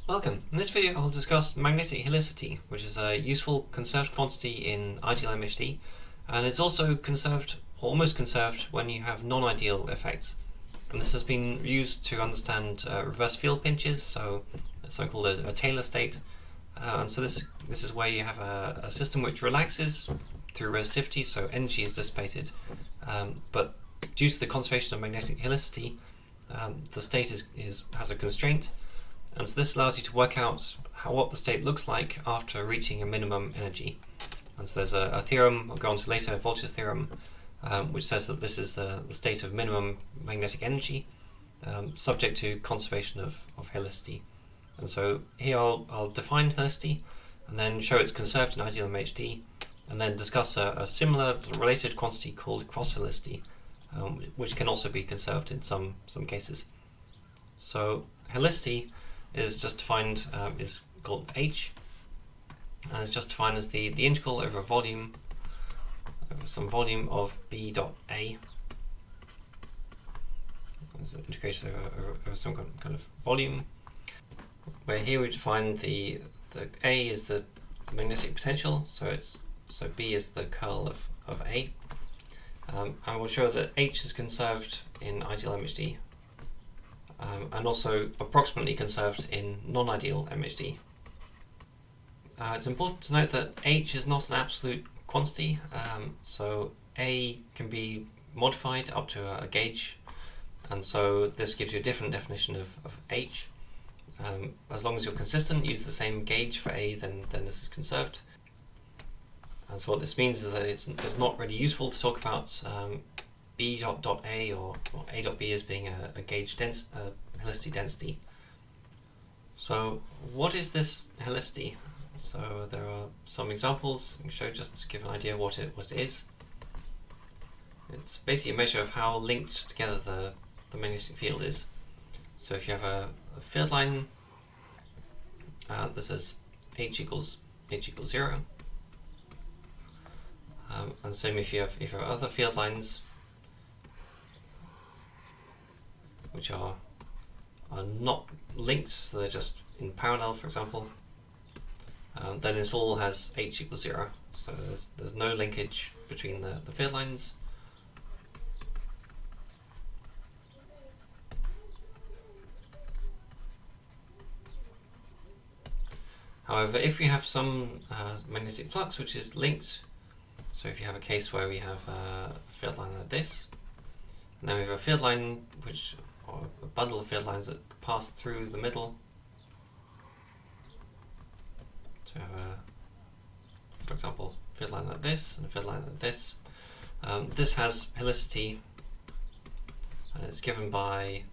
Welcome. In this video I'll discuss magnetic helicity, which is a useful conserved quantity in ideal MHD, and it's also conserved, or almost conserved, when you have non-ideal effects. And this has been used to understand reverse field pinches, so something called a Taylor state. And so this is where you have a system which relaxes through resistivity, so energy is dissipated, but due to the conservation of magnetic helicity, the state has a constraint. And so this allows you to work out what the state looks like after reaching a minimum energy. And so there's a theorem I'll go on to later, Volta's theorem, which says that this is the state of minimum magnetic energy, subject to conservation of helicity. And so here I'll define helicity, and then show it's conserved in ideal MHD, and then discuss a similar related quantity called cross helicity, which can also be conserved in some cases. So helicity is just defined, is called H, and is just defined as the integral over a volume, over some volume of B dot A. It's an integration over some kind of volume, where here we define the A is the magnetic potential, so B is the curl of A, and we'll show that H is conserved in ideal MHD, and also approximately conserved in non-ideal MHD. It's important to note that H is not an absolute quantity, so A can be modified up to a gauge, and so this gives you a different definition of H. As long as you're consistent, use the same gauge for A, then this is conserved. And so what this means is that it's not really useful to talk about B dot A or A dot B as being a gauge helicity density. So what is this helicity? So there are some examples I can show just to give an idea what it is. It's basically a measure of how linked together the magnetic field is. So if you have a field line that says H equals 0, and same if you have other field lines which are not linked, so they're just in parallel, for example, then this all has H equals 0. So there's no linkage between the field lines. However, if we have some magnetic flux which is linked, so if you have a case where we have a field line like this, and then we have a field line or a bundle of field lines that pass through the middle. So we have for example, a field line like this and a field line like this. This has helicity, and it's given by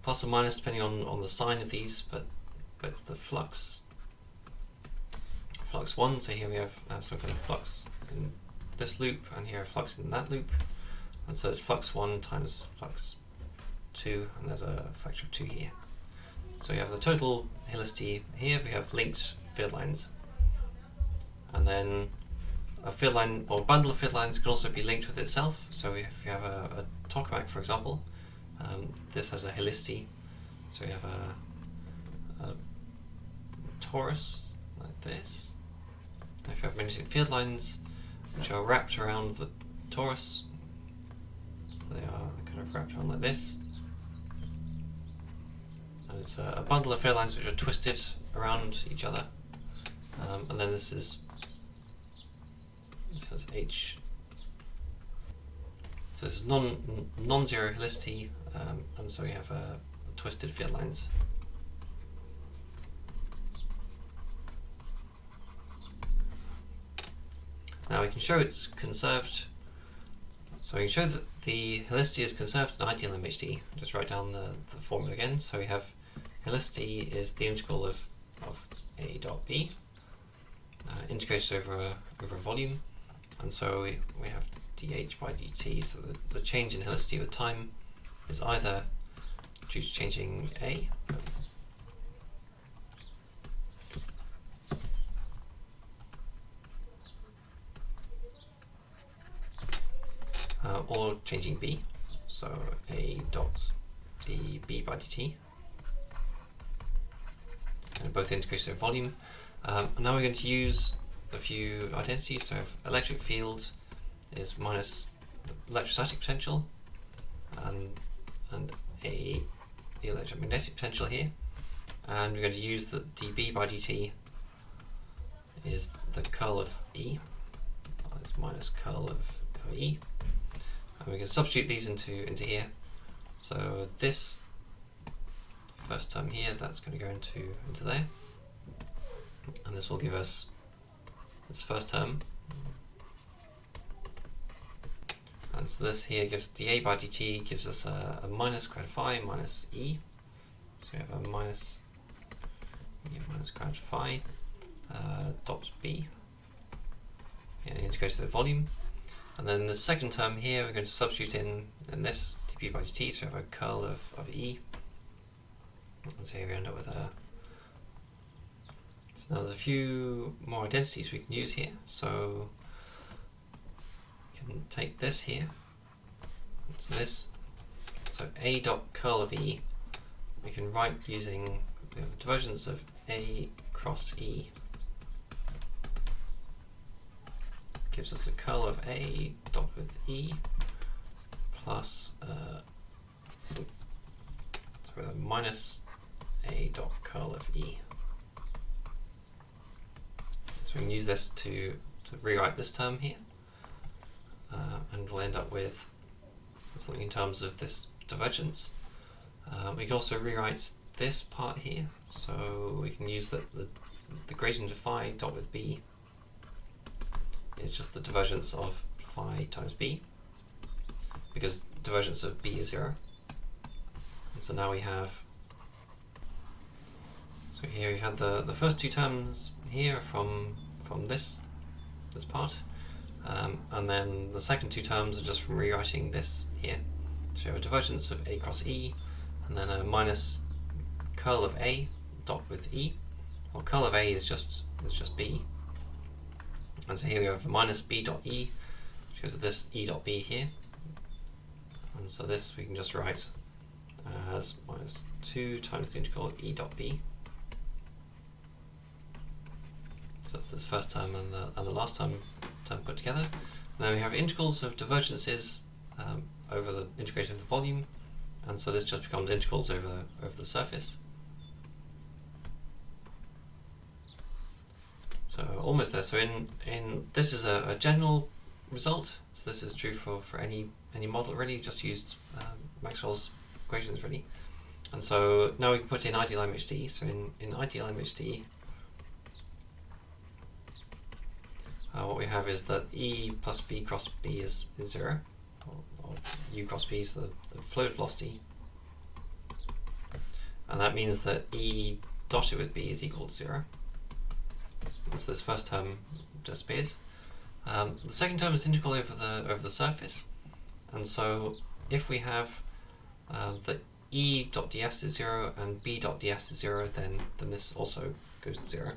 plus or minus depending on the sign of these, but it's the flux 1. So here we have some kind of flux in this loop, and here a flux in that loop, and so it's flux 1 times flux 2, and there's a factor of 2 here. So you have the total helicity here. We have linked field lines, and then a field line or bundle of field lines can also be linked with itself. So if you have a tokamak, for example, this has a helicity. So you have a torus like this. And if you have magnetic field lines which are wrapped around the torus, so they are kind of wrapped around like this. And it's a bundle of field lines which are twisted around each other, and then this is H. So this is non-zero helicity, and so we have twisted field lines. Now we can show it's conserved. So we can show that the helicity is conserved in ideal MHD. Just write down the formula again. So we have helicity is the integral of A dot B, integrated over a volume, and so we have dH by dt. So the change in helicity with time is either due to changing A, or changing B, so A dot dB by dt. and both integrated over volume. And now we're going to use a few identities. So if electric field is minus the electrostatic potential, and the electromagnetic potential here, and we're going to use that dB by dt is the curl of E, is minus curl of E, and we can substitute these into here. So this first term here, that's going to go into there, and this will give us this first term. And so this here gives dA by dt gives us a minus grad phi minus E. So we have a minus grad phi dot B, and integrate to the volume. And then the second term here, we're going to substitute in this dB by dt, so we have a curl of E. And so here we end up with a. So now there's a few more identities we can use here. So we can take this here. So this, so A dot curl of E, we can write using the divergence of A cross E. Gives us a curl of A dot with E plus a minus A dot curl of E. So we can use this to rewrite this term here, and we'll end up with something in terms of this divergence. We can also rewrite this part here, so we can use that the gradient of phi dot with B is just the divergence of phi times B, because divergence of B is 0. And so now we have, so here we had the first two terms here from this part, and then the second two terms are just from rewriting this here. So we have a divergence of A cross E, and then a minus curl of A dot with E. Well, curl of A is just B. And so here we have a minus B dot E, which goes to this E dot B here. And so this we can just write as minus 2 times the integral of E dot B. So that's this first term and the last term put together. And then we have integrals of divergences over the integration of the volume, and so this just becomes integrals over the surface. So almost there. So in this is a general result. So this is true for any model really. Just used Maxwell's equations really. And so now we can put in ideal MHD. So in ideal MHD, what we have is that E plus V cross B is 0, or U cross B is the fluid velocity, and that means that E dotted with B is equal to 0. So this first term disappears. The second term is integral over the surface, and so if we have that E dot ds is 0 and B dot ds is 0, then this also goes to 0.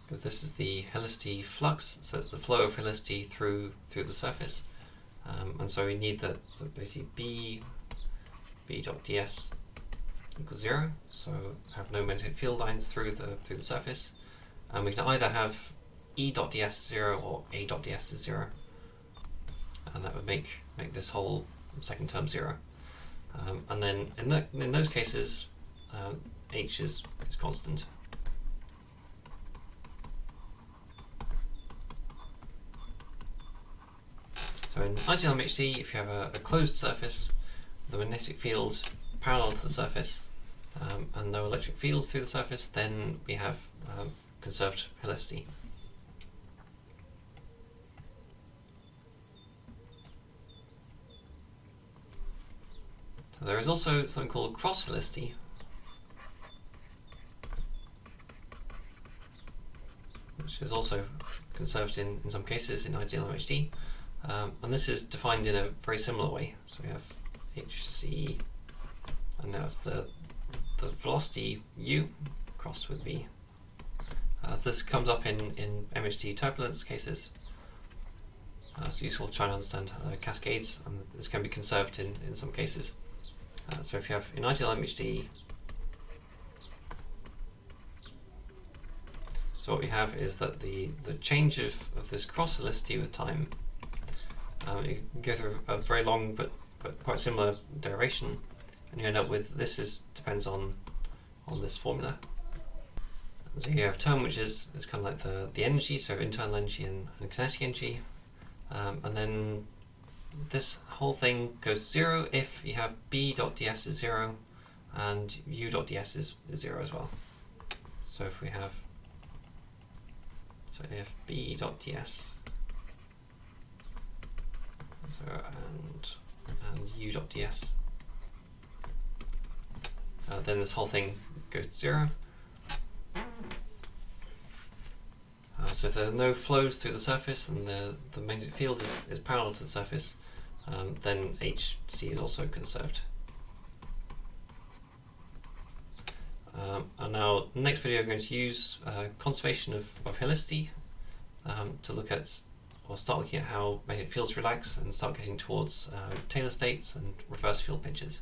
Because this is the helicity flux, so it's the flow of helicity through the surface, and so we need that. So basically B dot ds equals 0, so have no magnetic field lines through the surface, and we can either have E dot ds 0 or A dot ds is 0, and that would make this whole second term 0. And then in those cases, H is constant. So in ideal MHD, if you have a closed surface, the magnetic field parallel to the surface, and no electric fields through the surface, then we have conserved helicity. So there is also something called cross helicity, which is also conserved in some cases in ideal MHD. And this is defined in a very similar way. So we have hc, and now it's the velocity u crossed with v. So this comes up in MHD turbulence cases. It's useful to try and understand cascades, and this can be conserved in some cases. So if you have in ideal MHD So what we have is that the change of this cross helicity with time, you can go through a very long but quite similar derivation, and you end up with this depends on this formula. And so you have a term which is kind of like the energy, so internal energy and kinetic energy, and then this whole thing goes to 0 if you have b dot ds is 0 and u dot ds is 0 as well. So if we have, so if b dot ds and u dot ds, then this whole thing goes to 0. So if there are no flows through the surface and the magnetic field is parallel to the surface, then Hc is also conserved. And now, the next video, I'm going to use conservation of helicity to look at, or start looking at how magnetic fields relax and start getting towards Taylor states and reverse field pinches.